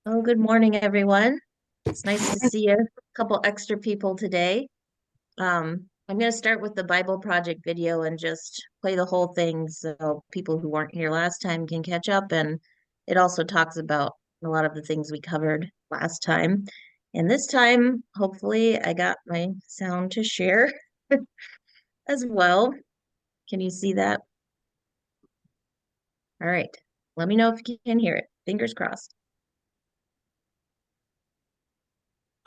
Oh, good morning, everyone. It's nice to see a couple extra people today. I'm going to start with the Bible Project video and just play the whole thing so people who weren't here last time can catch up. And it also talks about a lot of the things we covered last time. And this time, hopefully, I got my sound to share as well. Can you see that? All right. Let me know if you can hear it. Fingers crossed.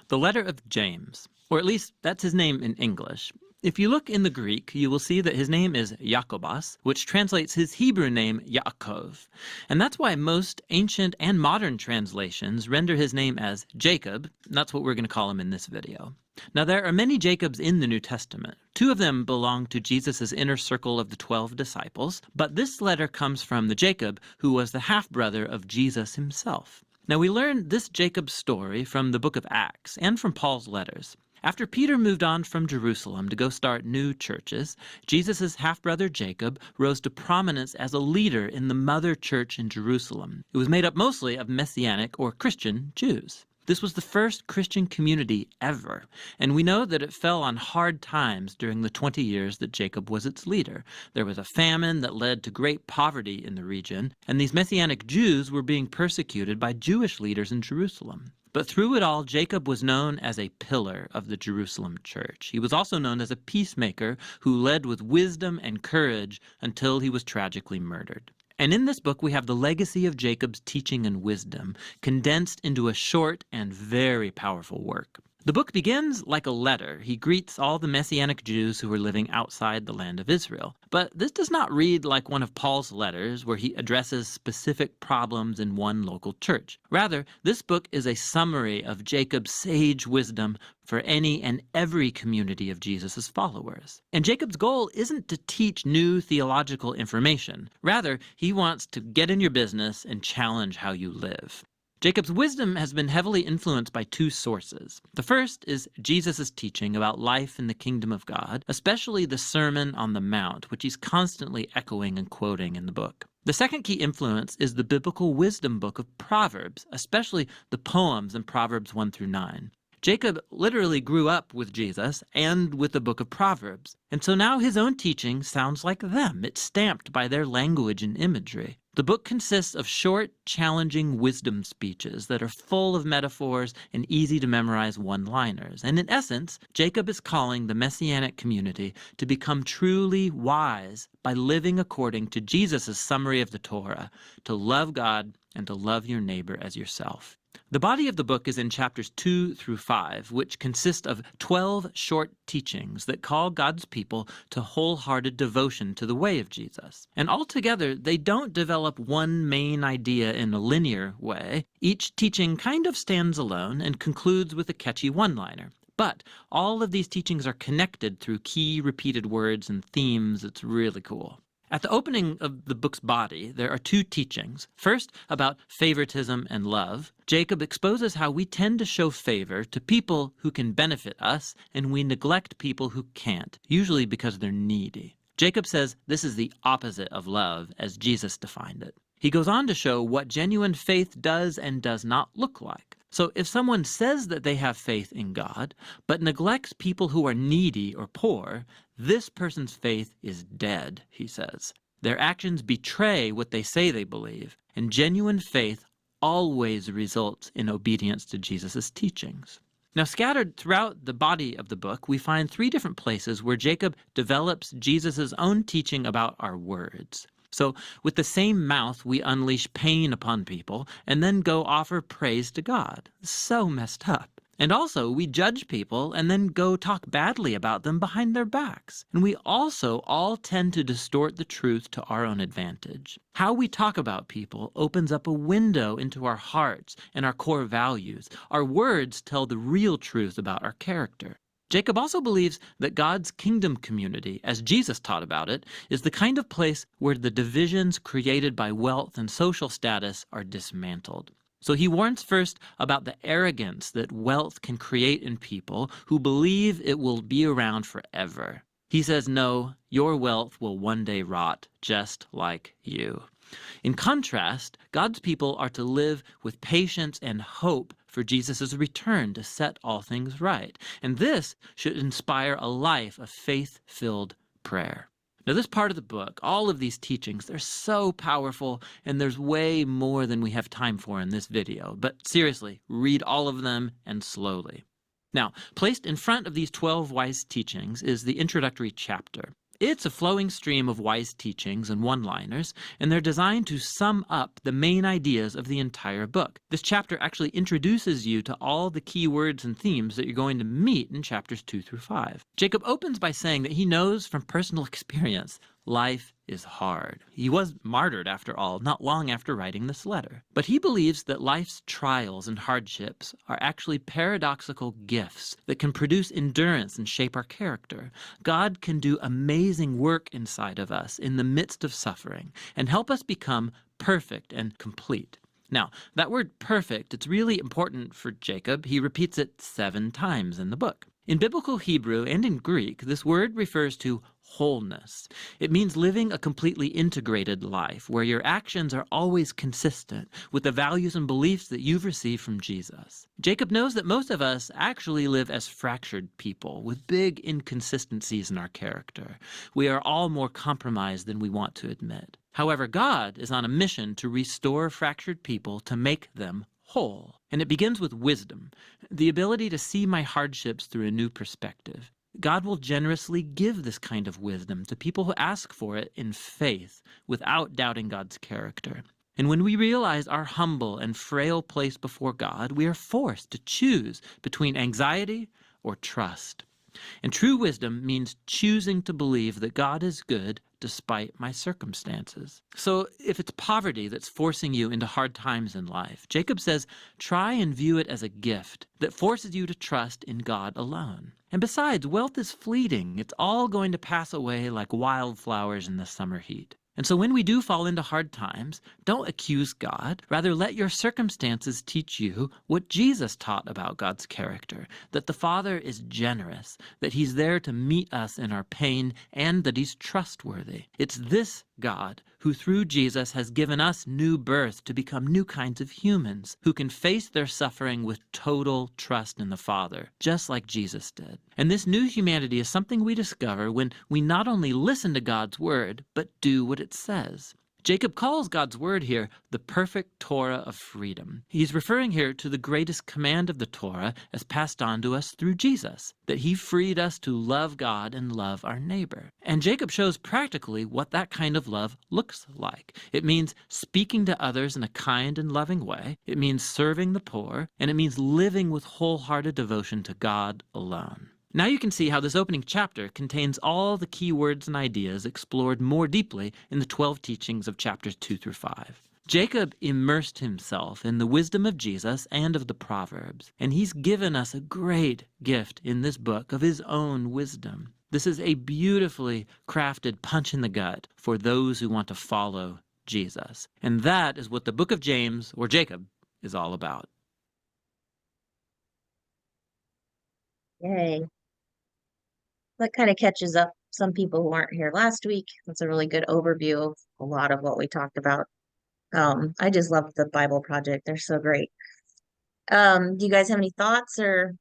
The letter of James, or at least that's his name in English. If you look in the Greek, you will see that his name is Jacobos, which translates his Hebrew name Yaakov. And that's why most ancient and modern translations render his name as Jacob. That's what we're going to call him in this video. Now, there are many Jacobs in the New Testament. Two of them belong to Jesus' inner circle of the 12 disciples, but this letter comes from the Jacob who was the half-brother of Jesus himself. Now, we learn this Jacob's story from the book of Acts and from Paul's letters. After Peter moved on from Jerusalem to go start new churches, Jesus' half-brother Jacob rose to prominence as a leader in the mother church in Jerusalem. It was made up mostly of Messianic or Christian Jews. This was the first Christian community ever, and we know that it fell on hard times during the 20 years that Jacob was its leader. There was a famine that led to great poverty in the region, and these Messianic Jews were being persecuted by Jewish leaders in Jerusalem. But through it all, Jacob was known as a pillar of the Jerusalem church. He was also known as a peacemaker who led with wisdom and courage until he was tragically murdered. And in this book, we have the legacy of Jacob's teaching and wisdom condensed into a short and very powerful work. The book begins like a letter. He greets all the Messianic Jews who were living outside the land of Israel. But this does not read like one of Paul's letters where he addresses specific problems in one local church. Rather, this book is a summary of Jacob's sage wisdom for any and every community of Jesus' followers. And Jacob's goal isn't to teach new theological information. Rather, he wants to get in your business and challenge how you live. Jacob's wisdom has been heavily influenced by two sources. The first is Jesus' teaching about life in the kingdom of God, especially the Sermon on the Mount, which he's constantly echoing and quoting in the book. The second key influence is the biblical wisdom book of Proverbs, especially the poems in Proverbs 1 through 9. Jacob literally grew up with Jesus and with the book of Proverbs, and so now his own teaching sounds like them. It's stamped by their language and imagery. The book consists of short, challenging wisdom speeches that are full of metaphors and easy to memorize one-liners. And in essence, Jacob is calling the Messianic community to become truly wise by living according to Jesus' summary of the Torah, to love God and to love your neighbor as yourself. The body of the book is in chapters 2 through 5, which consist of 12 short teachings that call God's people to wholehearted devotion to the way of Jesus. And altogether, they don't develop one main idea in a linear way. Each teaching kind of stands alone and concludes with a catchy one-liner. But all of these teachings are connected through key repeated words and themes. It's really cool. At the opening of the book's body, there are two teachings. First, about favoritism and love. Jacob exposes how we tend to show favor to people who can benefit us, and we neglect people who can't, usually because they're needy. Jacob says this is the opposite of love, as Jesus defined it. He goes on to show what genuine faith does and does not look like. So if someone says that they have faith in God, but neglects people who are needy or poor, this person's faith is dead, he says. Their actions betray what they say they believe, and genuine faith always results in obedience to Jesus' teachings. Now, scattered throughout the body of the book, we find three different places where Jacob develops Jesus' own teaching about our words. So with the same mouth, we unleash pain upon people and then go offer praise to God. So messed up. And also, we judge people and then go talk badly about them behind their backs. And we also all tend to distort the truth to our own advantage. How we talk about people opens up a window into our hearts and our core values. Our words tell the real truth about our character. Jacob also believes that God's kingdom community, as Jesus taught about it, is the kind of place where the divisions created by wealth and social status are dismantled. So he warns first about the arrogance that wealth can create in people who believe it will be around forever. He says, no, your wealth will one day rot just like you. In contrast, God's people are to live with patience and hope for Jesus' return to set all things right. And this should inspire a life of faith-filled prayer. Now, this part of the book, all of these teachings, they're so powerful, and there's way more than we have time for in this video. But seriously, read all of them and slowly. Now, placed in front of these 12 wise teachings is the introductory chapter. It's a flowing stream of wise teachings and one-liners, and they're designed to sum up the main ideas of the entire book. This chapter actually introduces you to all the key words and themes that you're going to meet in chapters 2 through 5. Jacob opens by saying that he knows from personal experience life is hard. He was martyred, after all, not long after writing this letter. But he believes that life's trials and hardships are actually paradoxical gifts that can produce endurance and shape our character. God can do amazing work inside of us in the midst of suffering and help us become perfect and complete. Now, that word perfect, it's really important for Jacob. He repeats it 7 times in the book. In biblical Hebrew and in Greek, this word refers to wholeness. It means living a completely integrated life where your actions are always consistent with the values and beliefs that you've received from Jesus. Jacob knows that most of us actually live as fractured people with big inconsistencies in our character. We are all more compromised than we want to admit. However, God is on a mission to restore fractured people to make them whole. And it begins with wisdom, the ability to see my hardships through a new perspective. God will generously give this kind of wisdom to people who ask for it in faith without doubting God's character. And when we realize our humble and frail place before God, we are forced to choose between anxiety or trust. And true wisdom means choosing to believe that God is good despite my circumstances. So if it's poverty that's forcing you into hard times in life, Jacob says, try and view it as a gift that forces you to trust in God alone. And besides, wealth is fleeting. It's all going to pass away like wildflowers in the summer heat. And so when we do fall into hard times, don't accuse God. Rather, let your circumstances teach you what Jesus taught about God's character, that the Father is generous, that he's there to meet us in our pain, and that he's trustworthy. It's this God who through Jesus has given us new birth to become new kinds of humans who can face their suffering with total trust in the Father, just like Jesus did. And this new humanity is something we discover when we not only listen to God's word, but do what it says. Jacob calls God's word here the perfect Torah of freedom. He's referring here to the greatest command of the Torah as passed on to us through Jesus, that he freed us to love God and love our neighbor. And Jacob shows practically what that kind of love looks like. It means speaking to others in a kind and loving way. It means serving the poor, and it means living with wholehearted devotion to God alone. Now you can see how this opening chapter contains all the key words and ideas explored more deeply in the 12 teachings of chapters 2 through 5. Jacob immersed himself in the wisdom of Jesus and of the Proverbs, and he's given us a great gift in this book of his own wisdom. This is a beautifully crafted punch in the gut for those who want to follow Jesus. And that is what the book of James, or Jacob, is all about. Yay. That kind of catches up some people who weren't here last week. That's a really good overview of a lot of what we talked about. I just love the Bible Project. They're so great. Do you guys have any thoughts or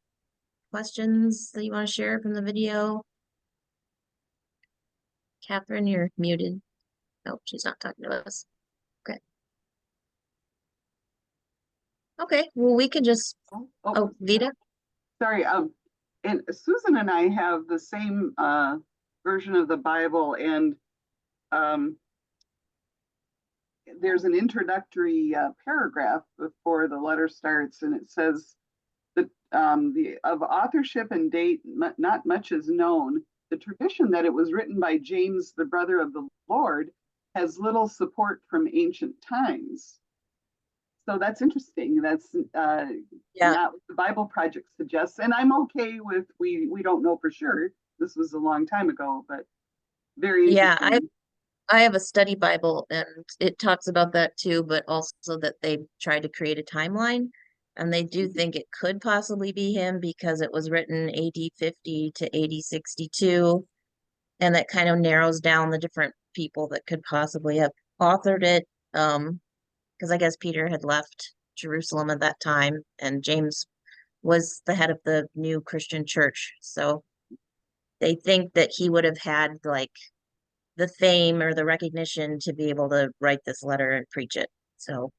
questions that you want to share from the video? Catherine, you're muted. Oh, she's not talking to us. Okay. Okay, well, we could just, oh, Vita? Sorry, and Susan and I have the same version of the Bible, and there's an introductory paragraph before the letter starts, and it says that of authorship and date, not much is known. The tradition that it was written by James, the brother of the Lord, has little support from ancient times. So that's interesting. That's not what the Bible Project suggests. And I'm okay with we don't know for sure. This was a long time ago, but very interesting. Yeah, I have a study Bible and it talks about that too, but also that they tried to create a timeline. And they do think it could possibly be him because it was written AD 50 to AD 62. And that kind of narrows down the different people that could possibly have authored it. because I guess Peter had left Jerusalem at that time, and James was the head of the new Christian church. So they think that he would have had like the fame or the recognition to be able to write this letter and preach it. So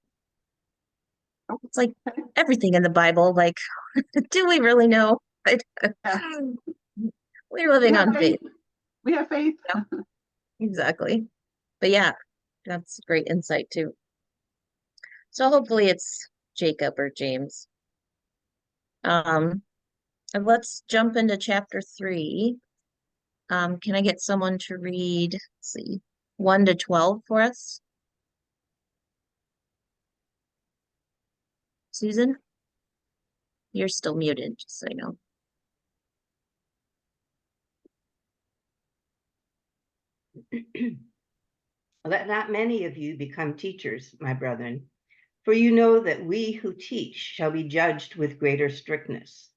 it's like everything in the Bible, like, do we really know? Yeah. We're We living have on faith. faith. We have faith. Yeah, exactly. But yeah, that's great insight too. So hopefully it's Jacob or James. And let's jump into chapter 3. Can I get someone to read, let's see, 1 to 12 for us? Susan, you're still muted, just so you know. Let not many of you become teachers, my brethren, for you know that we who teach shall be judged with greater strictness.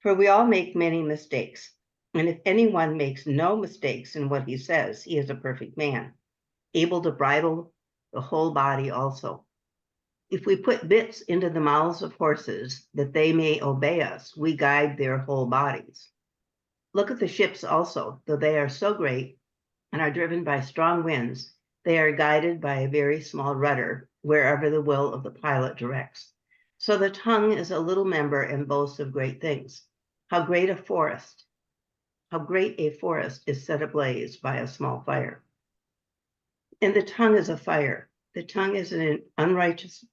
For we all make many mistakes, and if anyone makes no mistakes in what he says, he is a perfect man, able to bridle the whole body also. If we put bits into the mouths of horses that they may obey us, we guide their whole bodies. Look at the ships also, though they are so great and are driven by strong winds, they are guided by a very small rudder wherever the will of the pilot directs. So the tongue is a little member and boasts of great things. How great a forest is set ablaze by a small fire. And the tongue is a fire. The tongue is an unrighteous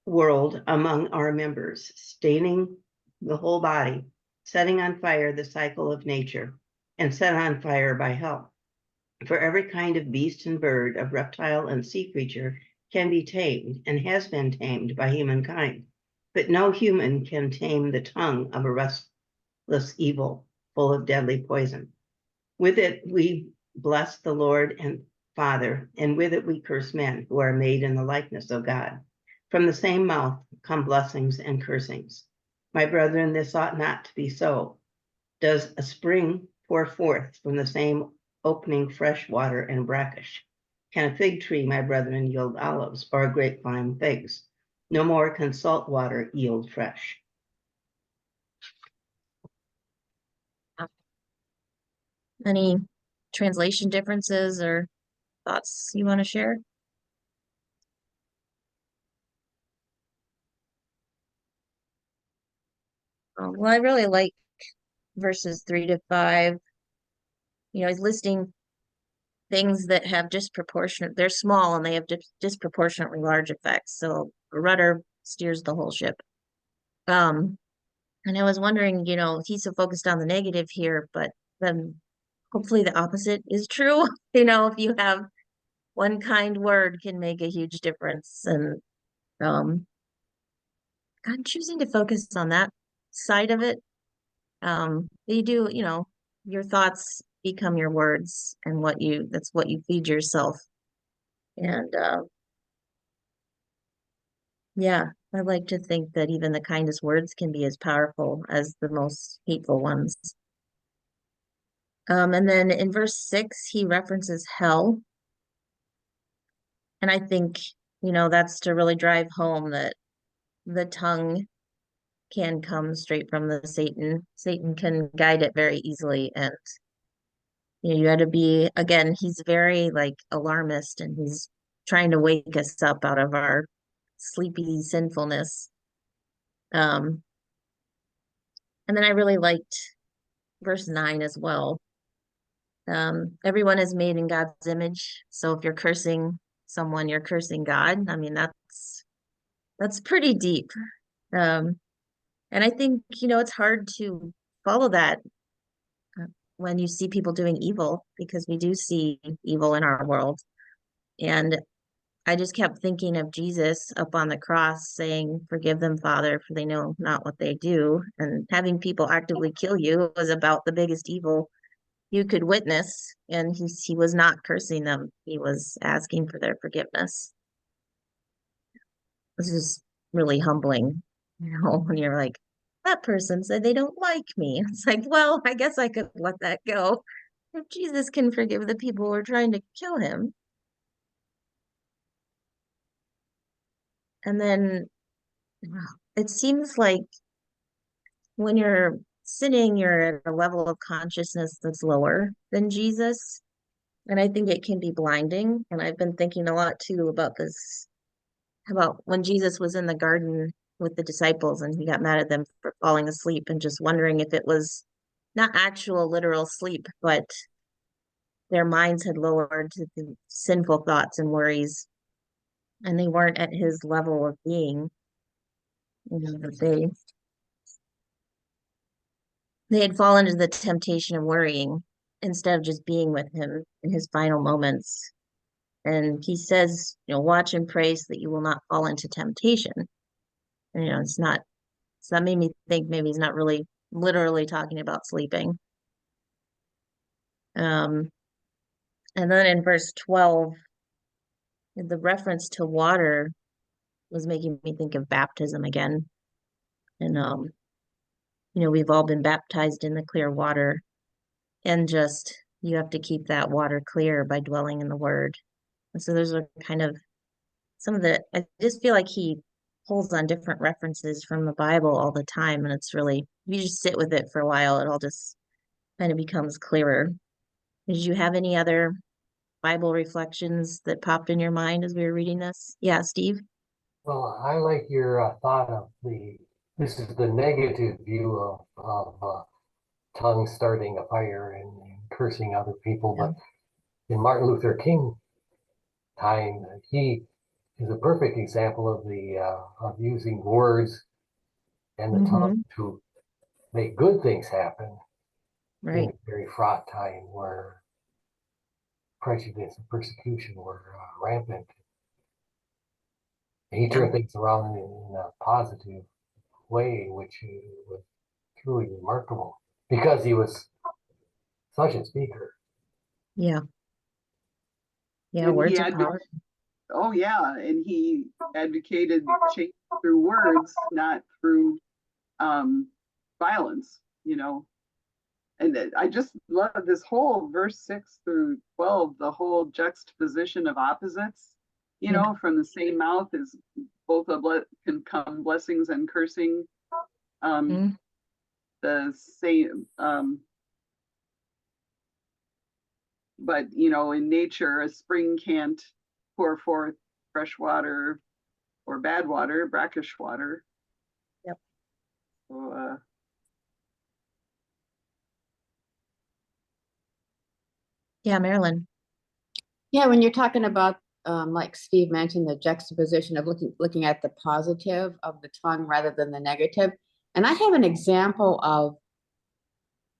world among our members, staining the whole body, setting on fire the cycle of nature, and set on fire by hell. For every kind of beast and bird, of reptile and sea creature can be tamed and has been tamed by humankind. But no human can tame the tongue of a restless evil full of deadly poison. With it we bless the Lord and Father, and with it we curse men who are made in the likeness of God. From the same mouth come blessings and cursings. My brethren, this ought not to be so. Does a spring pour forth from the same opening fresh water and brackish? Can a fig tree, my brethren, yield olives, or a grapevine figs? No more can salt water yield fresh. Any translation differences or thoughts you want to share? Well, I really like verses 3 to 5. He's listing things that have disproportionate, they're small and they have disproportionately large effects. So a rudder steers the whole ship. And I was wondering, he's so focused on the negative here, but then hopefully the opposite is true. If you have one kind word can make a huge difference. And I'm choosing to focus on that side of it. You do, your thoughts become your words and that's what you feed yourself. And yeah, I like to think that even the kindest words can be as powerful as the most hateful ones. And then in verse 6, he references hell. And I think, that's to really drive home that the tongue can come straight from the Satan. Satan can guide it very easily. And, you got to be, again, he's very like alarmist and he's trying to wake us up out of our sleepy sinfulness. Um, and then I really liked verse 9 as well. Everyone is made in God's image. So if you're cursing someone, you're cursing God. I mean, that's pretty deep. Um, and I think, it's hard to follow that when you see people doing evil, because we do see evil in our world. And I just kept thinking of Jesus up on the cross saying, "Forgive them, Father, for they know not what they do." And having people actively kill you was about the biggest evil you could witness. And he was not cursing them. He was asking for their forgiveness. This is really humbling, when you're like, that person said they don't like me. It's like, well, I guess I could let that go. If Jesus can forgive the people who are trying to kill him. And then it seems like when you're sinning, you're at a level of consciousness that's lower than Jesus. And I think it can be blinding. And I've been thinking a lot too about this, about when Jesus was in the garden with the disciples and he got mad at them for falling asleep and just wondering if it was not actual literal sleep, but their minds had lowered to the sinful thoughts and worries, and they weren't at his level of being, that they had fallen into the temptation of worrying instead of just being with him in his final moments. And he says, watch and pray so that you will not fall into temptation. And, it's not, so that made me think maybe he's not really literally talking about sleeping. And then in verse 12, the reference to water was making me think of baptism again. And, we've all been baptized in the clear water, and just you have to keep that water clear by dwelling in the word. And so there's a kind of some of the, I just feel like he pulls on different references from the Bible all the time. And it's really, if you just sit with it for a while, it all just kind of becomes clearer. Did you have any other Bible reflections that popped in your mind as we were reading this? Yeah, Steve? Well, I like your thought of this is the negative view of tongue starting a fire and cursing other people. Yeah. But in Martin Luther King time, he is a perfect example of of using words and the tongue Mm-hmm. to make good things happen in Right. a very fraught time where prejudice and persecution were rampant. And he Yeah. turned things around in a positive way, which was truly remarkable because he was such a speaker. Yeah. Yeah. And Words are power. oh yeah, and he advocated change through words, not through violence, And I just love this whole verse 6 through 12, the whole juxtaposition of opposites, Yeah. from the same mouth is both can come blessings and cursing. Mm, The same, but in nature, a spring can't pour forth fresh water or bad water, brackish water. Yep. So, Yeah, Marilyn. Yeah, when you're talking about, like Steve mentioned, the juxtaposition of looking at the positive of the tongue rather than the negative. And I have an example of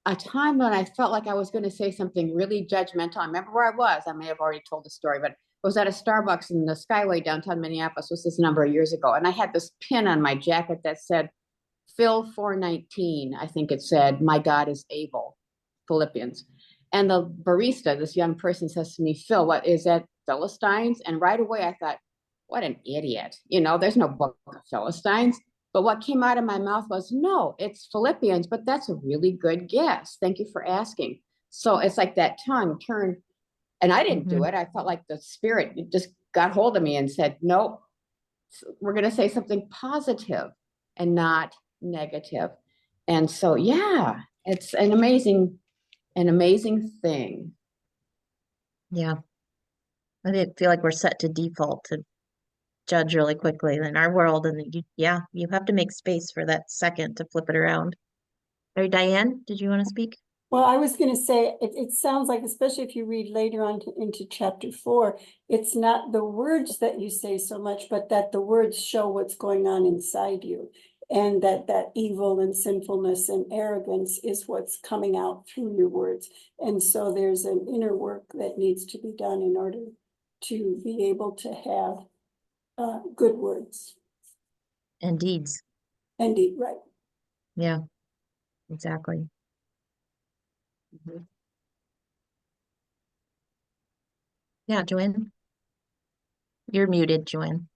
a time when I felt like I was going to say something really judgmental. I remember where I was. I may have already told the story, but I was at a Starbucks in the Skyway downtown Minneapolis. Was this a number of years ago? And I had this pin on my jacket that said, Phil 419. I think it said, "My God is able," Philippians. And the barista, this young person, says to me, "Phil, what is that, Philistines?" And right away I thought, what an idiot. There's no book of Philistines. But what came out of my mouth was, no, it's Philippians, but that's a really good guess. Thank you for asking. So it's like that tongue turned, and I didn't do Mhm. it. I felt like the spirit just got hold of me and said, nope, we're going to say something positive and not negative. And so, yeah, it's an amazing thing. Yeah. I didn't feel like we're set to default to judge really quickly in our world. And you have to make space for that second to flip it around. Or Diane, did you want to speak? Well, I was going to say, it sounds like, especially if you read later on into chapter 4, it's not the words that you say so much, but that the words show what's going on inside you. And that evil and sinfulness and arrogance is what's coming out through your words. And so there's an inner work that needs to be done in order to be able to have good words. And deeds. Indeed, right. Yeah, exactly. Mhm. Yeah, Joanne. You're muted, Joanne.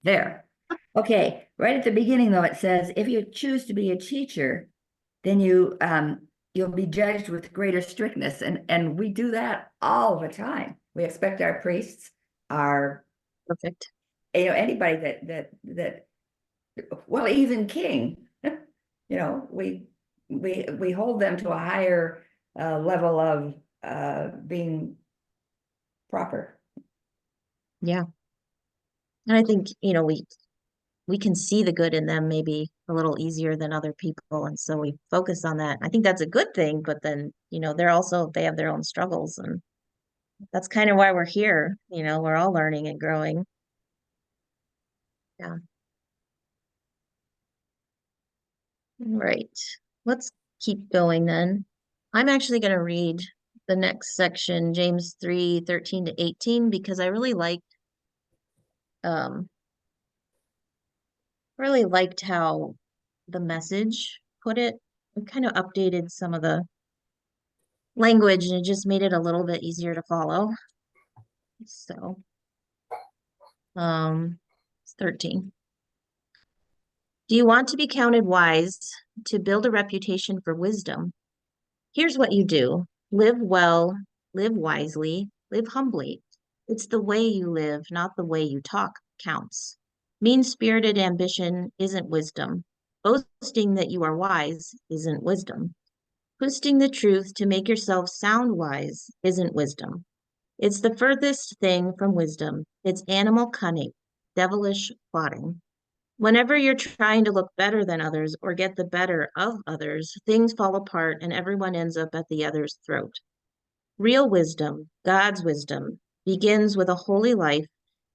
There. Okay, right at the beginning, though, it says, if you choose to be a teacher, then you'll be judged with greater strictness. And we do that all the time. We expect our priests are, Perfect. anybody that well, even king, we hold them to a higher level of being proper. Yeah. And I think, we can see the good in them maybe a little easier than other people. And so we focus on that. I think that's a good thing, but then, they have their own struggles, and that's kind of why we're here. We're all learning and growing. Yeah. Right. Let's keep going then. I'm actually going to read the next section, James 3:13 to 18, because I um really liked how the Message put it. It kind of updated some of the language, and it just made it a little bit easier to follow. So, it's 13. Do you want to be counted wise, to build a reputation for wisdom? Here's what you do. Live well, live wisely, live humbly. It's the way you live, not the way you talk, counts. Mean-spirited ambition isn't wisdom. Boasting that you are wise isn't wisdom. Twisting the truth to make yourself sound wise isn't wisdom. It's the furthest thing from wisdom. It's animal cunning, devilish plotting. Whenever you're trying to look better than others or get the better of others, things fall apart and everyone ends up at the other's throat. Real wisdom, God's wisdom, begins with a holy life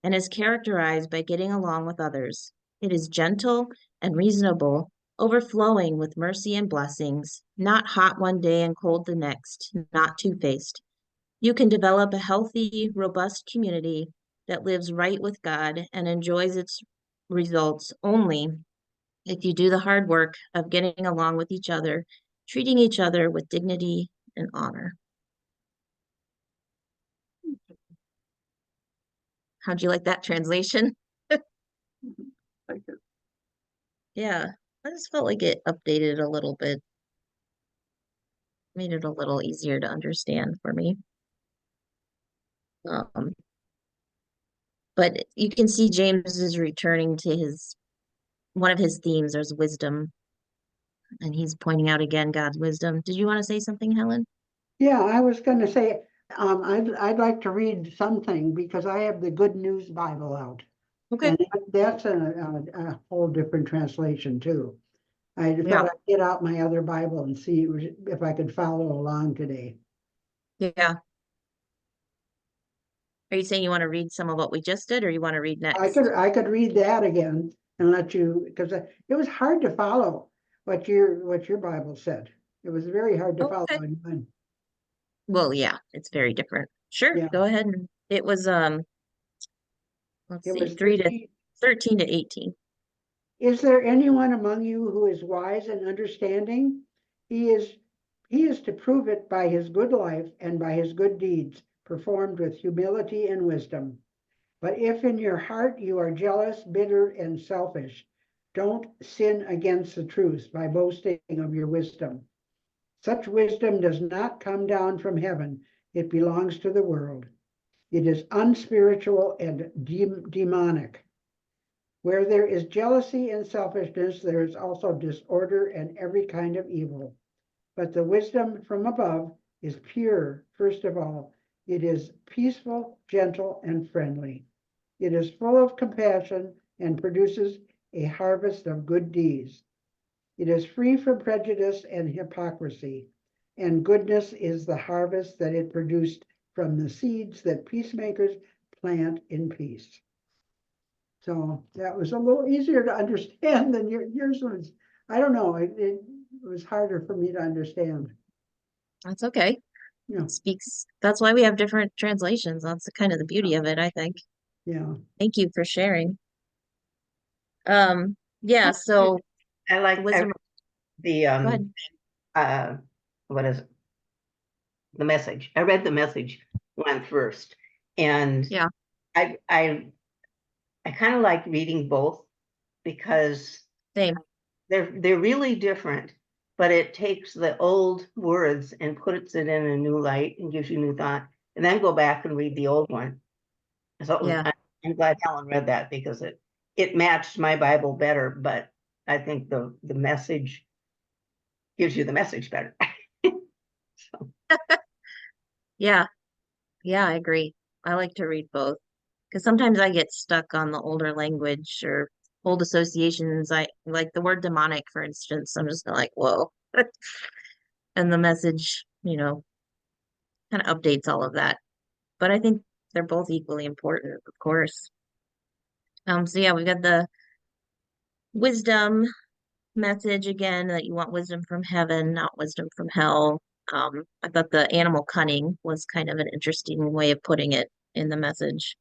and is characterized by getting along with others. It is gentle and reasonable, overflowing with mercy and blessings, not hot one day and cold the next, not two-faced. You can develop a healthy, robust community that lives right with God and enjoys its results only if you do the hard work of getting along with each other, treating each other with dignity and honor. How'd you like that translation? Like it. Yeah, I just felt like it updated a little bit, made it a little easier to understand for me. Um, but you can see James is returning to one of his themes, there's wisdom, and he's pointing out again God's wisdom. Did you want to say something, Helen? Yeah, I was gonna say, I'd like to read something because I have the Good News Bible out. Okay. And that's a whole different translation too. I Yeah. thought I'd get out my other Bible and see if I could follow along today. Yeah. Are you saying you want to read some of what we just did, or you want to read next? I could read that again and let you, because it was hard to follow what your Bible said. It was very hard to follow. Okay. in mine. Well, yeah, it's very different. Sure, Yeah. go ahead. It was let's It see, was 13 to 18. Is there anyone among you who is wise and understanding? He is to prove it by his good life and by his good deeds, performed with humility and wisdom. But if in your heart you are jealous, bitter, and selfish, don't sin against the truth by boasting of your wisdom. Such wisdom does not come down from heaven. It belongs to the world. It is unspiritual and demonic. Where there is jealousy and selfishness, there is also disorder and every kind of evil. But the wisdom from above is pure, first of all. It is peaceful, gentle, and friendly. It is full of compassion and produces a harvest of good deeds. It is free from prejudice and hypocrisy, and goodness is the harvest that it produced from the seeds that peacemakers plant in peace. So that was a little easier to understand than yours was. I don't know, it was harder for me to understand. That's okay. Yeah, That's why we have different translations. That's kind of the beauty of it, I think. yeah. Thank you for sharing. Yeah, so I like wisdom. the Go ahead. what is it? The Message. I read the Message one first, and Yeah. I kind of like reading both because Same. they're really different, but it takes the old words and puts it in a new light and gives you new thought, and then go back and read the old one. So it was, Yeah. I'm glad Helen read that because it matched my Bible better, but I think the message gives you the message better. So, Yeah. Yeah, I agree. I like to read both because sometimes I get stuck on the older language or old associations. I like the word demonic, for instance. I'm just like, whoa. And the message, kind of updates all of that. But I think they're both equally important, of course. So yeah, we've got the wisdom message again that you want wisdom from heaven, not wisdom from hell. I thought the animal cunning was kind of an interesting way of putting it in the message.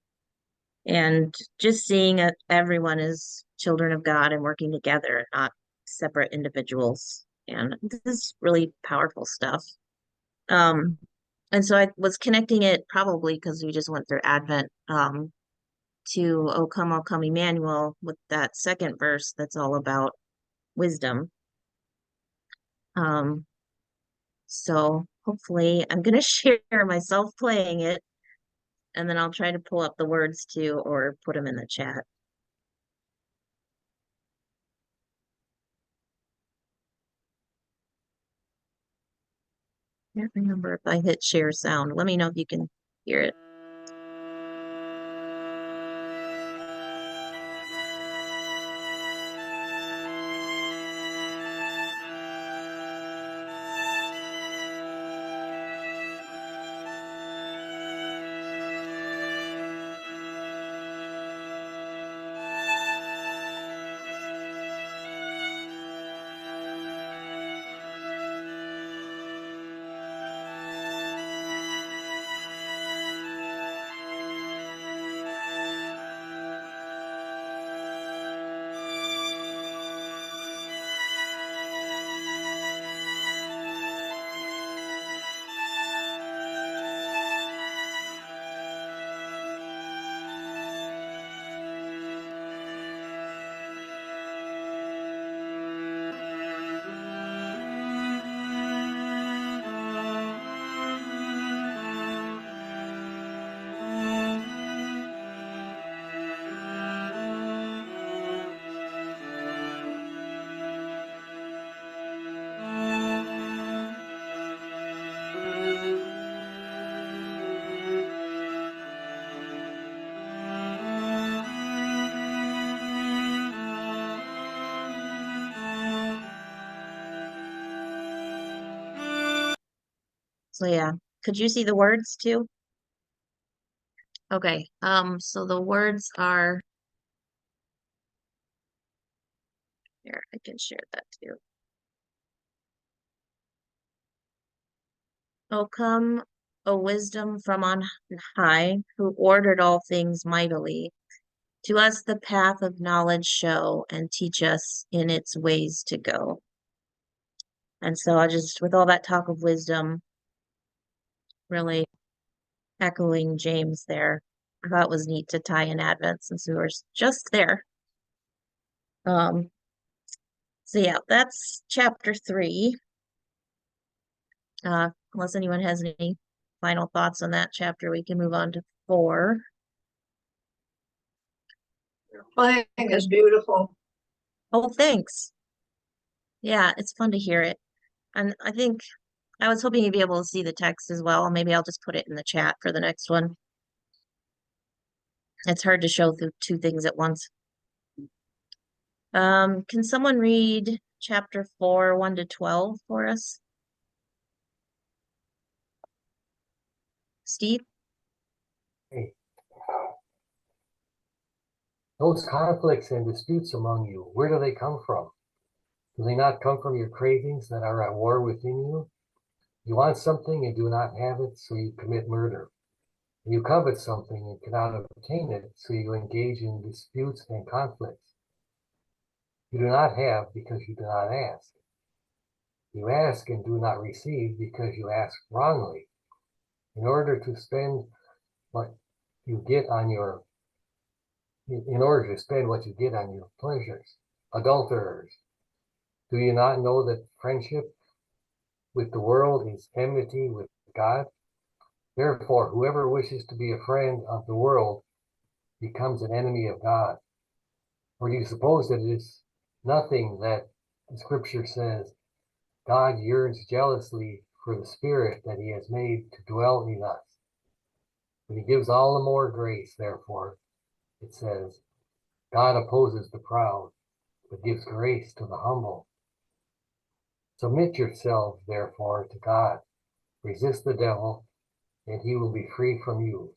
And just seeing everyone as children of God and working together, not separate individuals. And this is really powerful stuff. Um, and so I was connecting it probably because we just went through Advent, to O come, Emmanuel, with that second verse that's all about wisdom. Um, so hopefully I'm gonna share myself playing it, and then I'll try to pull up the words too or put them in the chat. Can't remember if I hit share sound. Let me know if you can hear it. So yeah, could you see the words too? Okay, so the words are here, I can share that too. O come, O wisdom from on high, who ordered all things mightily. To us the path of knowledge show and teach us in its ways to go. And so I just, with all that talk of wisdom, really echoing James there, I thought it was neat to tie in Advent since we were just there. Um, so yeah, that's chapter 3. Unless anyone has any final thoughts on that chapter, we can move on to 4. your playing is beautiful. Oh, thanks. Yeah, it's fun to hear it. And I think I was hoping you'd be able to see the text as well. Maybe I'll just put it in the chat for the next one. It's hard to show through 2 things at once. Can someone read chapter 4, 1 to 12 for us? Steve? Hey, those conflicts and disputes among you, where do they come from? Do they not come from your cravings that are at war within you? You want something and do not have it, so you commit murder. You covet something and cannot obtain it, so you engage in disputes and conflicts. You do not have because you do not ask. You ask and do not receive because you ask wrongly, in order to spend what you get on your pleasures. Adulterers, do you not know that friendship with the world is enmity with God? Therefore, whoever wishes to be a friend of the world becomes an enemy of God? Or do you suppose that it is nothing that the scripture says God yearns jealously for the spirit that he has made to dwell in us? But he gives all the more grace, therefore, it says, God opposes the proud, but gives grace to the humble. Submit yourselves, therefore, to God. Resist the devil, and he will be free from you.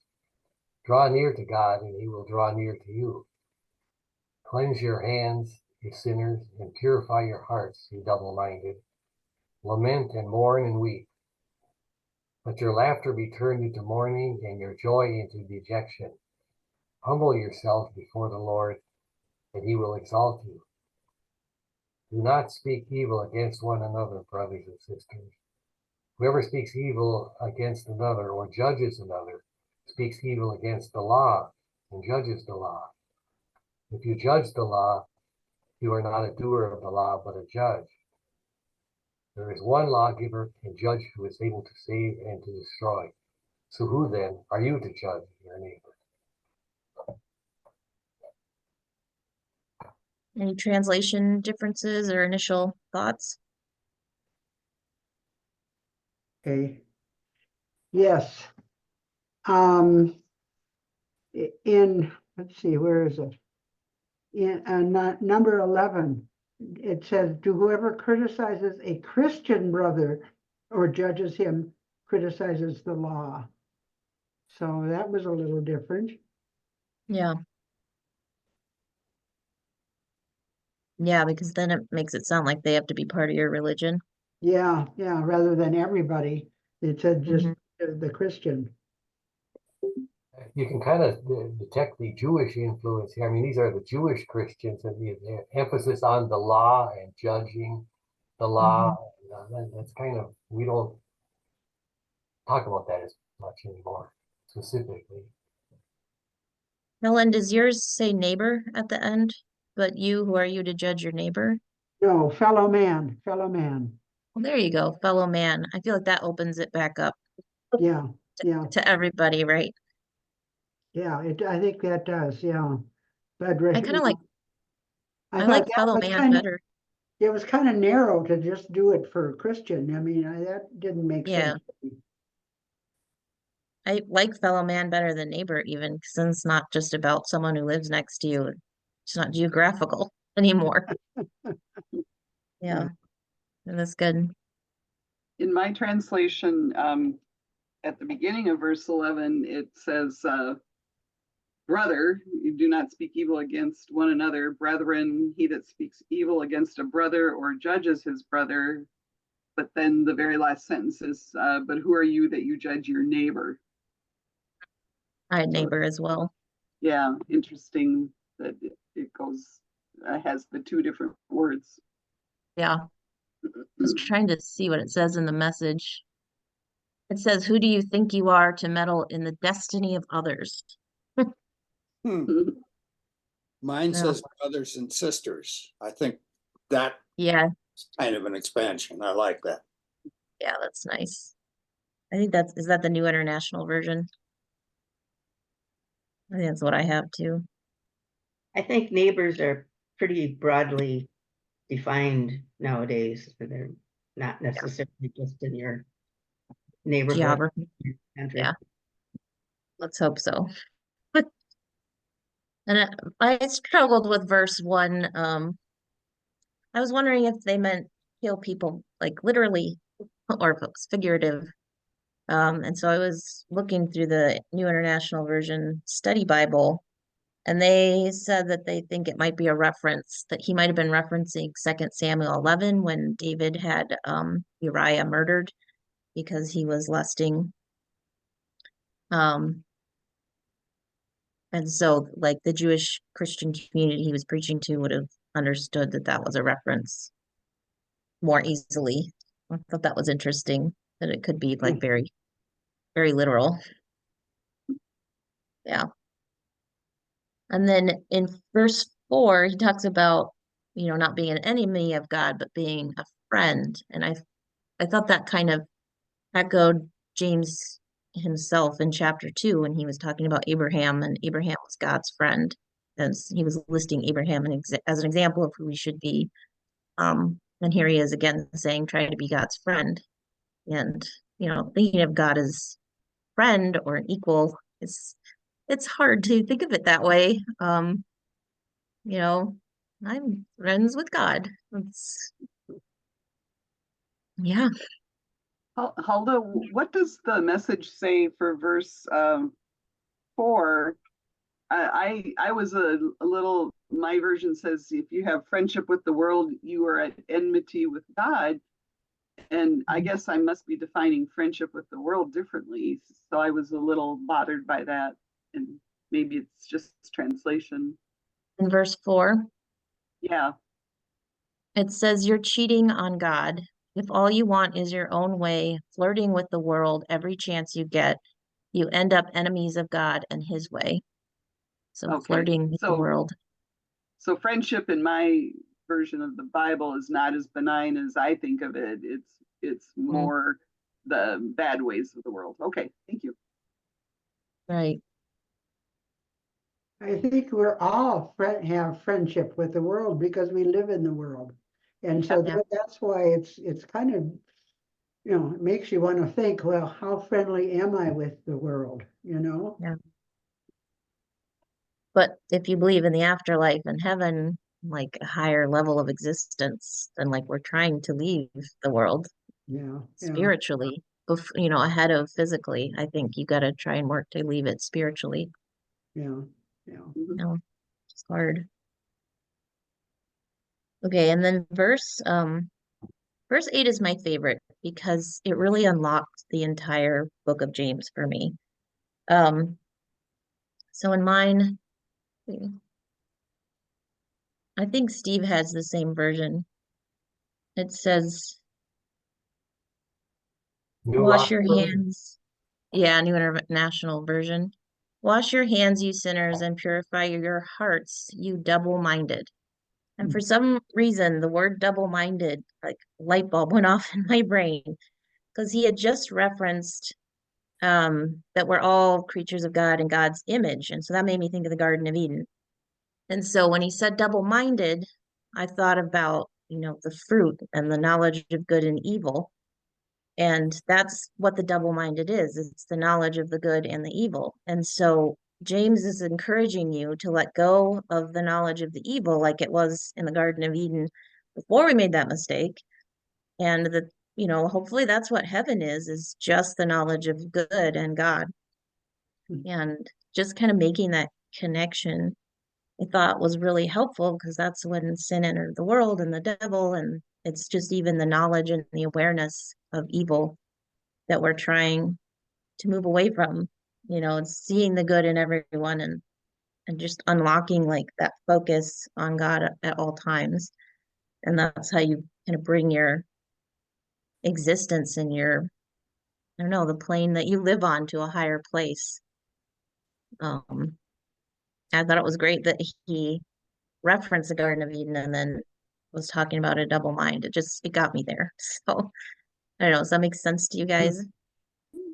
Draw near to God, and he will draw near to you. Cleanse your hands, you sinners, and purify your hearts, you double-minded. Lament and mourn and weep. Let your laughter be turned into mourning, and your joy into dejection. Humble yourself before the Lord, and he will exalt you. Do not speak evil against one another, brothers and sisters. Whoever speaks evil against another or judges another speaks evil against the law and judges the law. If you judge the law, you are not a doer of the law, but a judge. There is one lawgiver and judge who is able to save and to destroy. So who then are you to judge your neighbor? Any translation differences or initial thoughts? Okay. Yes. Um, let's see, where is it? In number 11, it says, to whoever criticizes a Christian brother or judges him, criticizes the law. So that was a little different. Yeah. Yeah, because then it makes it sound like they have to be part of your religion. Yeah, rather than everybody. It said just Mhm. the Christian. You can kind of detect the Jewish influence here. I mean, these are the Jewish Christians, and the emphasis on the law and judging the law. That's kind of, we don't talk about that as much anymore, specifically. Helen, does yours say neighbor at the end? But you, who are you to judge your neighbor? No, fellow man, fellow man. Well, there you go, fellow man. I feel like that opens it back up Yeah, yeah, to everybody, right? yeah. I think that does, yeah. But I kind of like, I I thought like that fellow was man better. it was kind of narrow to just do it for Christian. I mean, that didn't make Yeah, sense to me. I like fellow man better than neighbor even, because then it's not just about someone who lives next to you. It's not geographical anymore. Yeah, and that's good. In my translation, at the beginning of verse 11, it says, brother, you do not speak evil against one another. Brethren, he that speaks evil against a brother or judges his brother. But then the very last sentence is, but who are you that you judge your neighbor? I had So, neighbor as well. yeah, interesting that it goes, has the two different words. Yeah, just trying to see what it says in the message. It says, who do you think you are to meddle in the destiny of others? Hmm. Mine Yeah, says brothers and sisters. I think that's yeah, kind of an expansion. I like that. yeah, that's nice. I think is that the New International Version? I think that's what I have too. I think neighbors are pretty broadly defined nowadays. They're not necessarily just in your neighborhood, Geography. your country. Yeah, let's hope so. And I struggled with verse 1. I was wondering if they meant kill people like literally or if it was figurative. And so I was looking through the New International Version study Bible, and they said that they think it might be a reference that he might have been referencing 2 Samuel 11 when David had Uriah murdered because he was lusting. Um, and so like the Jewish Christian community he was preaching to would have understood that that was a reference more easily. I thought that was interesting that it could be like very, very literal. Yeah. And then in verse 4, he talks about, not being an enemy of God, but being a friend. And I thought that kind of echoed James himself in chapter 2 when he was talking about Abraham, and Abraham was God's friend. As he was listing Abraham as an example of who we should be. And here he is again saying, try to be God's friend. And, thinking of God as friend or an equal, it's hard to think of it that way. You know, I'm friends with God. Yeah. Huldah, what does the message say for verse 4? I was a little, my version says, if you have friendship with the world, you are at enmity with God. And I guess I must be defining friendship with the world differently. So I was a little bothered by that. And maybe it's just translation. In verse 4, Yeah. it says, you're cheating on God. If all you want is your own way, flirting with the world every chance you get, you end up enemies of God and his way. So Okay. flirting with the world. So friendship in my version of the Bible is not as benign as I think of it. It's more the bad ways of the world. Okay, thank you. Right. I think we're all have friendship with the world because we live in the world. And so Yeah. that's why it's kind of, it makes you want to think, well, how friendly am I with the world, Yeah. But if you believe in the afterlife and heaven, like a higher level of existence, then like we're trying to leave the world Yeah. spiritually, ahead of physically. I think you got to try and work to leave it spiritually. Yeah. Mhm. It's hard. Okay, and then verse 8 is my favorite because it really unlocked the entire book of James for me. So in mine, I think Steve has the same version. It says, New wash your Rockford. hands. Yeah, New International Version. Wash your hands, you sinners, and purify your hearts, you double-minded. And for some reason, the word double-minded, like light bulb went off in my brain because he had just referenced that we're all creatures of God in God's image. And so that made me think of the Garden of Eden. And so when he said double-minded, I thought about, the fruit and the knowledge of good and evil. And that's what the double-minded is. It's the knowledge of the good and the evil. And so James is encouraging you to let go of the knowledge of the evil like it was in the Garden of Eden before we made that mistake. And hopefully that's what heaven is just the knowledge of good and God. And just kind of making that connection, I thought was really helpful because that's when sin entered the world and the devil. And it's just even the knowledge and the awareness of evil that we're trying to move away from. It's seeing the good in everyone and just unlocking like that focus on God at all times. And that's how you kind of bring your existence and your, I don't know, the plane that you live on to a higher place. I thought it was great that he referenced the Garden of Eden and then was talking about a double mind. It got me there. So I don't know. Does that make sense to you guys?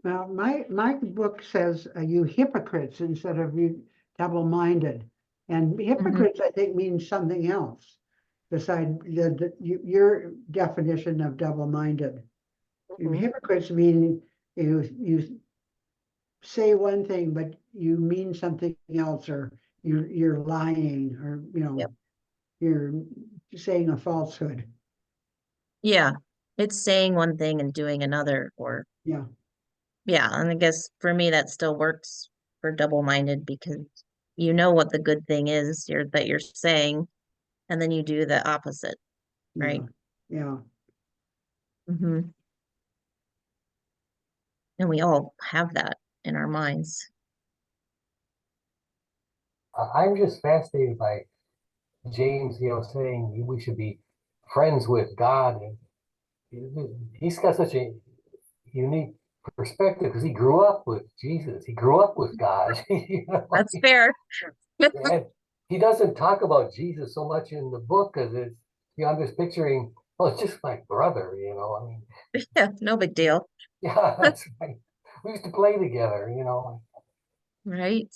Well, my book says you hypocrites instead of you double-minded. And hypocrites, I think, means something else besides your definition of double-minded. Hypocrites mean you say one thing, but you mean something else, or you're lying, or Yep. you're saying a falsehood. Yeah. It's saying one thing and doing another, or Yeah. yeah. And I guess for me, that still works for double-minded because you know what the good thing is that you're saying, and then you do the opposite, right? Yeah. Mm-hmm. And we all have that in our minds. I'm just fascinated by James, saying we should be friends with God. And he's got such a unique perspective because he grew up with Jesus. He grew up with God. That's fair. And he doesn't talk about Jesus so much in the book because I'm just picturing, well, it's just my brother, I mean, Yeah, no big deal. yeah, that's right. We used to play together, right?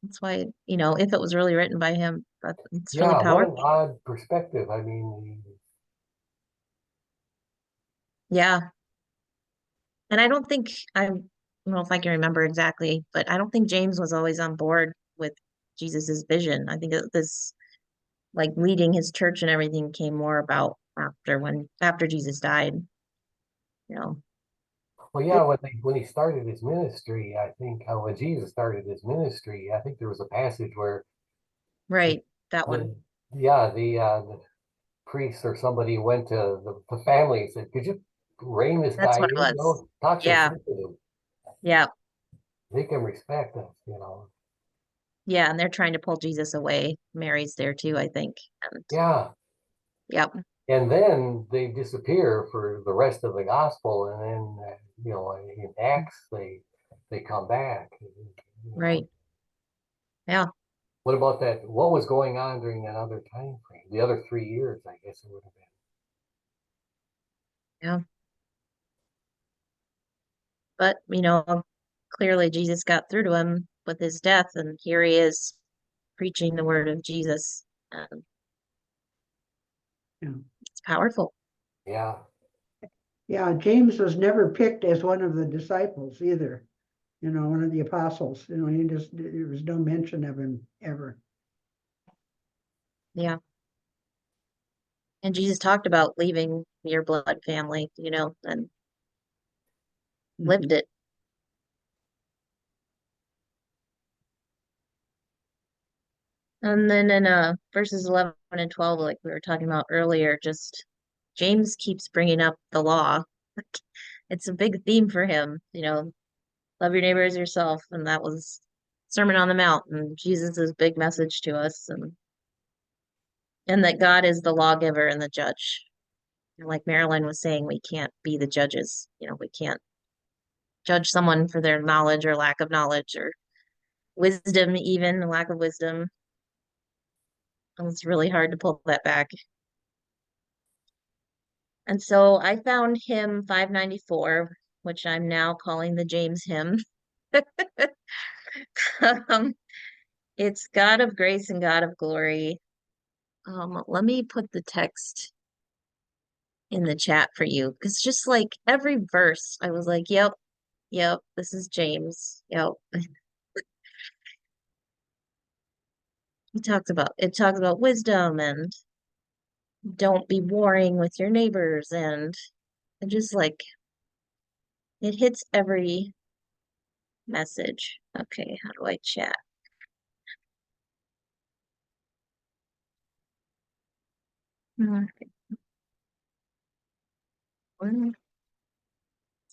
That's why, if it was really written by him, it's really Yeah, what an powerful. odd perspective. I mean, Yeah. And I don't know if I can remember exactly, but I don't think James was always on board with Jesus's vision. I think this like leading his church and everything came more about after Jesus died, you know. well, yeah, when he started his ministry, I think when Jesus started his ministry, I think there was a passage where Right, that one. the yeah the priest or somebody went to the family and said, "Could you rein this That's guy what it in? was. Talk some Yeah, sense to him. yeah, They can respect us." yeah. And they're trying to pull Jesus away. Mary's there too, I think. And Yeah, yep, and then they disappear for the rest of the gospel, and then in Acts they come back. right. Yeah, What about that? What was going on during that other time frame? The other 3 years, I guess it would have been. yeah. But clearly Jesus got through to him with his death, and here he is preaching the word of Jesus. Yeah. It's powerful. Yeah, Yeah, James was never picked as one of the disciples either, one of the apostles, there was no mention of him ever. Yeah. And Jesus talked about leaving your blood family, and lived it. And then in verses 11 and 12, like we were talking about earlier, just James keeps bringing up the law. It's a big theme for him, love your neighbor as yourself. And that was Sermon on the Mount and Jesus's big message to us, and that God is the lawgiver and the judge. And like Marilyn was saying, we can't be the judges. We can't judge someone for their knowledge or lack of knowledge or wisdom, even lack of wisdom. And it's really hard to pull that back. And so I found hymn 594, which I'm now calling the James hymn. Um, it's God of grace and God of glory. Let me put the text in the chat for you, because just like every verse, I was like, yep, yep, this is James. Yep. It talks about wisdom and don't be warring with your neighbors, and just like it hits every message. Okay, how do I chat? Is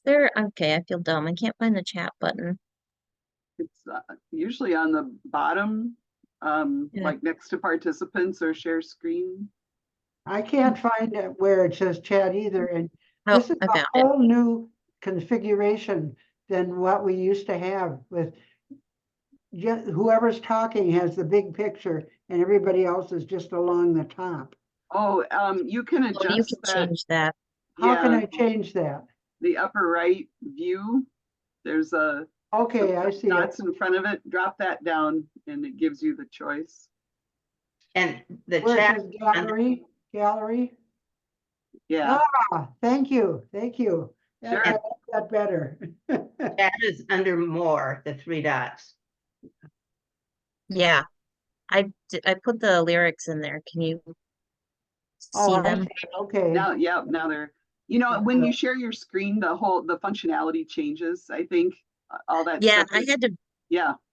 there, okay, I feel dumb. I can't find the chat button. It's usually on the bottom, Yeah. like next to participants or share screen. I can't find it where it says chat either, and Oh, this is I a found it. whole new configuration than what we used to have with whoever's talking has the big picture and everybody else is just along the top. Oh, you can Oh, you adjust can that. change that. How can Yeah, I change that? the upper right view, there's Okay, I some see it. dots in front of it. Drop that down and it gives you the choice. And the Where it chat, says gallery. Yeah, Thank you. Sure. I like that better. chat is under more, the 3 dots. Yeah, I put the lyrics in there. Can you Oh, see I them? see. Okay. now they're, when you share your screen, the functionality changes, I think, all that Yeah, stuff. Yeah, I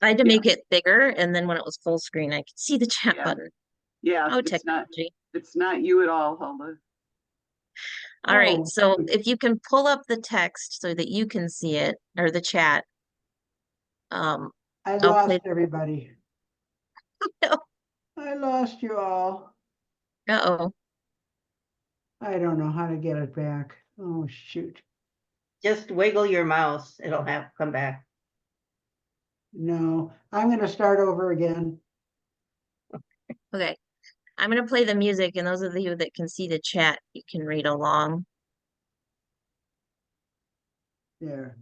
had to Yeah. make it bigger, and then when it was full screen, I could see the chat Yeah. button. yeah, Oh, it's not, technology. it's not you at all, Huldah. All right, Oh, so if you can pull up the text so that you can see it, or the chat, I I'll play. lost everybody. I lost you all. Uh-oh. I don't know how to get it back. Oh, shoot. Just wiggle your mouse, it'll have come back. No, I'm going to start over again. Okay. I'm going to play the music, and those of you that can see the chat, you can read along. There.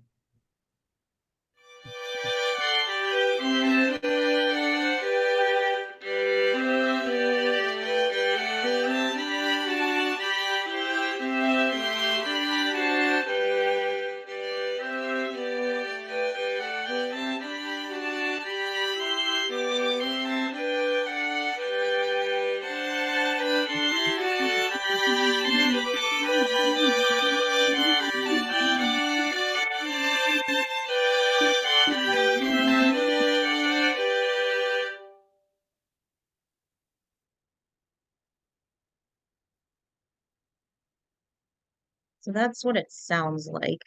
So that's what it sounds like.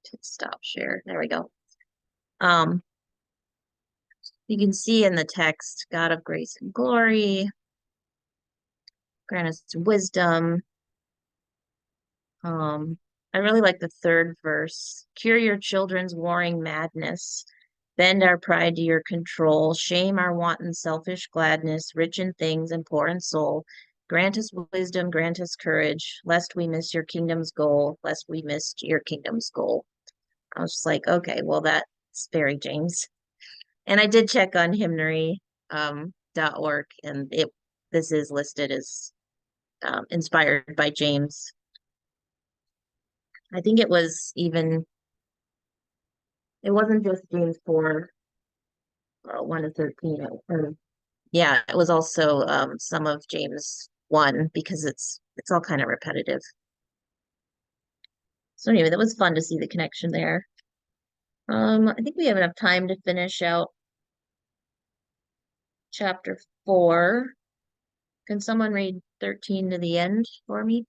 To stop share. There we go. You can see in the text, God of grace and glory, grant us wisdom. I really like the third verse. Cure your children's warring madness. Bend our pride to your control. Shame our wanton selfish gladness, rich in things and poor in soul. Grant us wisdom, grant us courage, lest we miss your kingdom's goal, lest we miss your kingdom's goal. I was just like, okay, well, that's very James. And I did check on hymnary .org, and this is listed as inspired by James. I think it wasn't just James 4, 1 to 13. Yeah, it was also some of James 1 because it's all kind of repetitive. So anyway, that was fun to see the connection there. I think we have enough time to finish out chapter 4. Can someone read 13 to the end for me?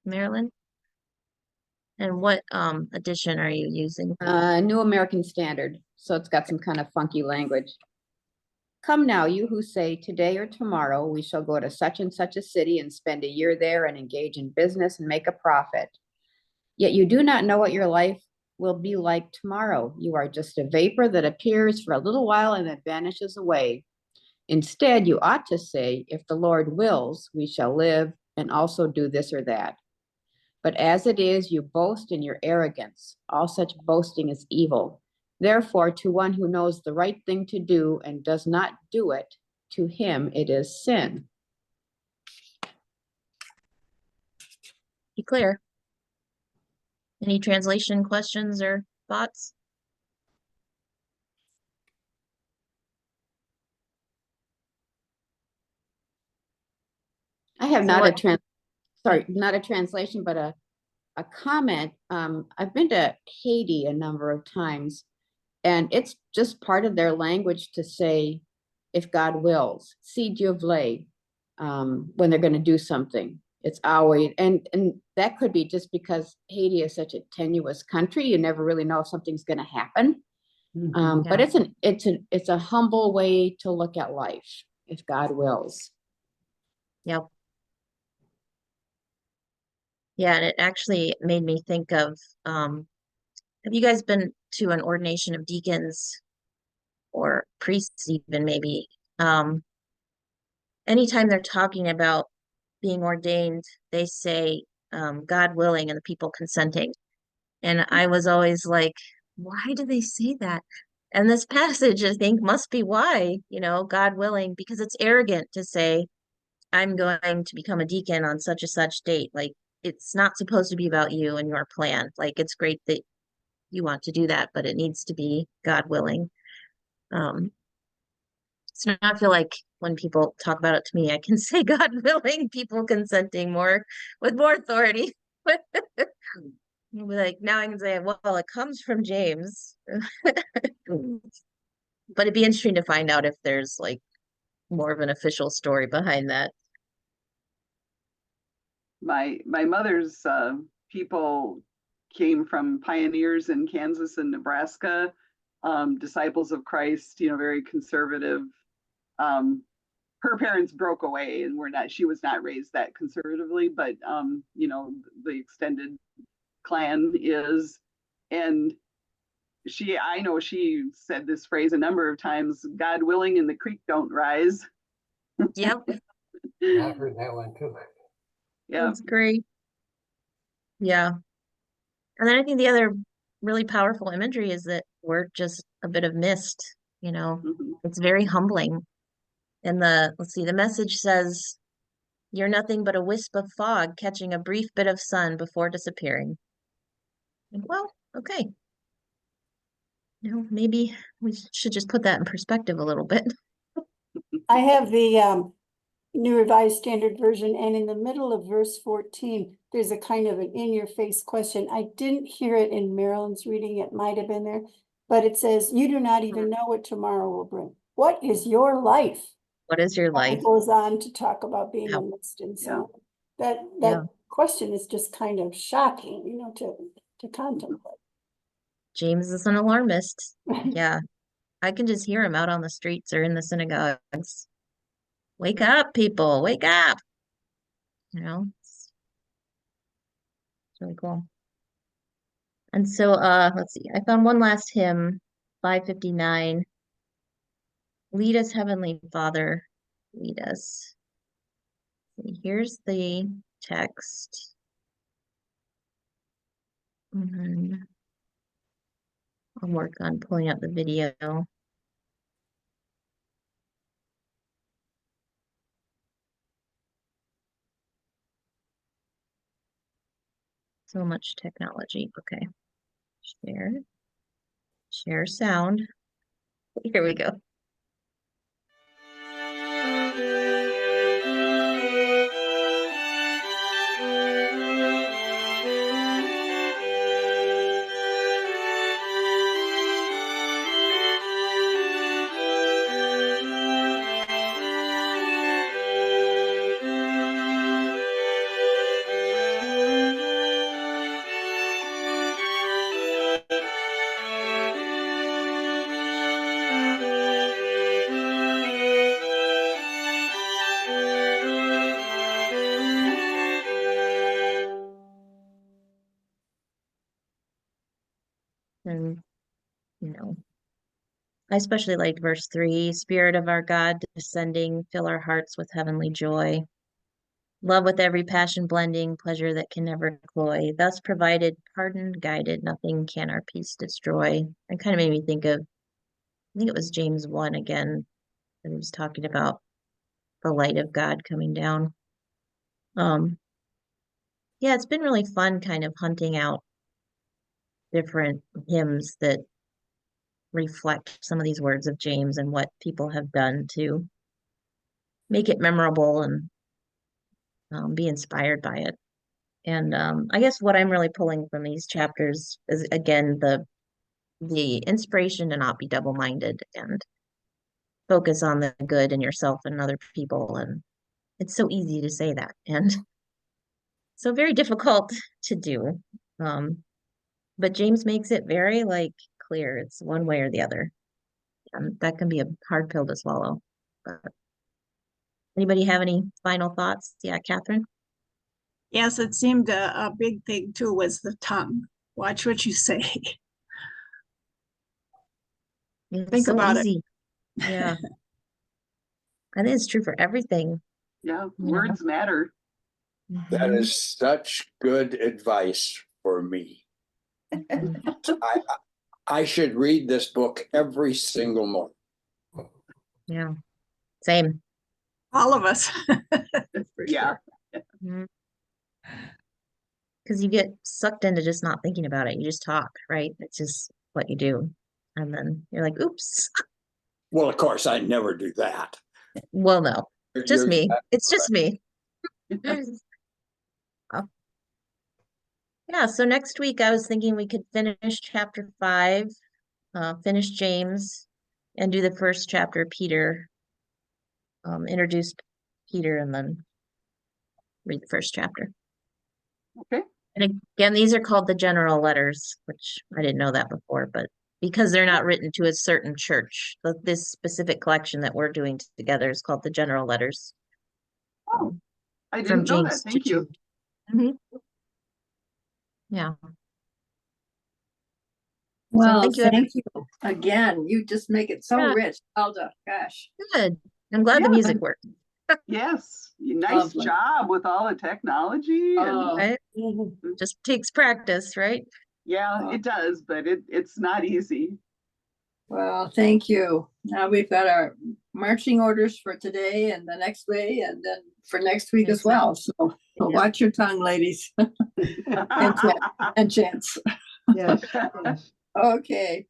Marilyn? And what edition are you using? New American Standard, so it's got some kind of funky language. Come now, you who say today or tomorrow we shall go to such and such a city and spend a year there and engage in business and make a profit. Yet you do not know what your life will be like tomorrow. You are just a vapor that appears for a little while and then vanishes away. Instead, you ought to say, if the Lord wills, we shall live and also do this or that. But as it is, you boast in your arrogance. All such boasting is evil. Therefore, to one who knows the right thing to do and does not do it, to him it is sin. Be clear. Any translation questions or thoughts? I have So not what- not a translation, but a comment. I've been to Haiti a number of times, and it's just part of their language to say, if God wills, si Dieu veut, when they're going to do something. It's always, and that could be just because Haiti is such a tenuous country. You never really know if something's going to happen. But it's a humble way to look at life, if God wills. Yep. Yeah, and it actually made me think of, have you guys been to an ordination of deacons or priests even maybe? Anytime they're talking about being ordained, they say, God willing and the people consenting. And I was always like, why do they say that? And this passage, I think, must be why, God willing, because it's arrogant to say, I'm going to become a deacon on such and such date. Like, it's not supposed to be about you and your plan. Like, it's great that you want to do that, but it needs to be God willing. So now I feel like when people talk about it to me, I can say God willing, people consenting more with more authority. Like now I can say, well, it comes from James. But it'd be interesting to find out if there's like more of an official story behind that. My mother's people came from pioneers in Kansas and Nebraska, disciples of Christ, very conservative. Her parents broke away and she was not raised that conservatively, but the extended clan is. And I know she said this phrase a number of times, God willing and the creek don't rise. Yep. I've heard that one too. Yeah. That's great. Yeah. And then I think the other really powerful imagery is that we're just a bit of mist, It's very humbling. And let's see, the message says, you're nothing but a wisp of fog catching a brief bit of sun before disappearing. And well, okay. Maybe we should just put that in perspective a little bit. I have the New Revised Standard Version, and in the middle of verse 14, there's a kind of an in-your-face question. I didn't hear it in Marilyn's reading. It might have been there, but it says, you do not even know what tomorrow will bring. what is your life? What is your And life? it goes on to talk about being Yeah. enlisted and so Yeah. on. That Yeah. question is just kind of shocking, you know, to contemplate. James is an alarmist. Yeah. I can just hear him out on the streets or in the synagogues. Wake up, people, wake up. You know, it's really cool. And so let's see. I found one last hymn, 559. Lead us, Heavenly Father, lead us. Here's the text. And then I'll work on pulling up the video. So much technology. Okay. Share sound. Here we go. And, you know, I especially liked verse 3, Spirit of our God descending, fill our hearts with heavenly joy. Love with every passion blending, pleasure that can never cloy. Thus provided, pardoned, guided, nothing can our peace destroy. It kind of made me think of, I think it was James 1 again, that he was talking about the light of God coming down. Yeah, it's been really fun kind of hunting out different hymns that reflect some of these words of James and what people have done to make it memorable and be inspired by it. And I guess what I'm really pulling from these chapters is again the inspiration to not be double-minded and focus on the good in yourself and other people. And it's so easy to say that and so very difficult to do. But James makes it very like clear. It's one way or the other. And that can be a hard pill to swallow. But anybody have any final thoughts? Yeah, Catherine? Yes, it seemed a big thing too was the tongue. Watch what you say. It's Think so about easy. Yeah. I think it's true for everything. Yeah, You words matter. That Mhm. is such good advice for me. Mhm. I should read this book every single morning. Yeah. Same. All of us. For Yeah. sure. Because you get sucked into just not thinking about it. You just talk, right? It's just what you do. And then you're like, oops. Well, of course, I never do that. Well, no, just You're- me. It's just me. Oh. Yeah, so next week I was thinking we could finish chapter 5, finish James, and do the first chapter, Peter, introduce Peter, and then read the first chapter. Okay. And again, these are called the general letters, which I didn't know that before, but because they're not written to a certain church, this specific collection that we're doing together is called the general letters. Oh, I From didn't know that. James to Thank you. Jude. Mhm. Yeah. Well, thank you, everyone. thank you again. You just make it so Yeah. rich, Huldah. Gosh, Good. I'm glad the Yeah. music worked. Yes, nice Lovely. job with all the technology. And Oh, Right? Just takes practice, right? yeah, it does, but it's not easy. well, thank you. Now we've got our marching orders for today and the next way, and then for next week as well. So watch your tongue, ladies and gents. Yes, yes. Okay.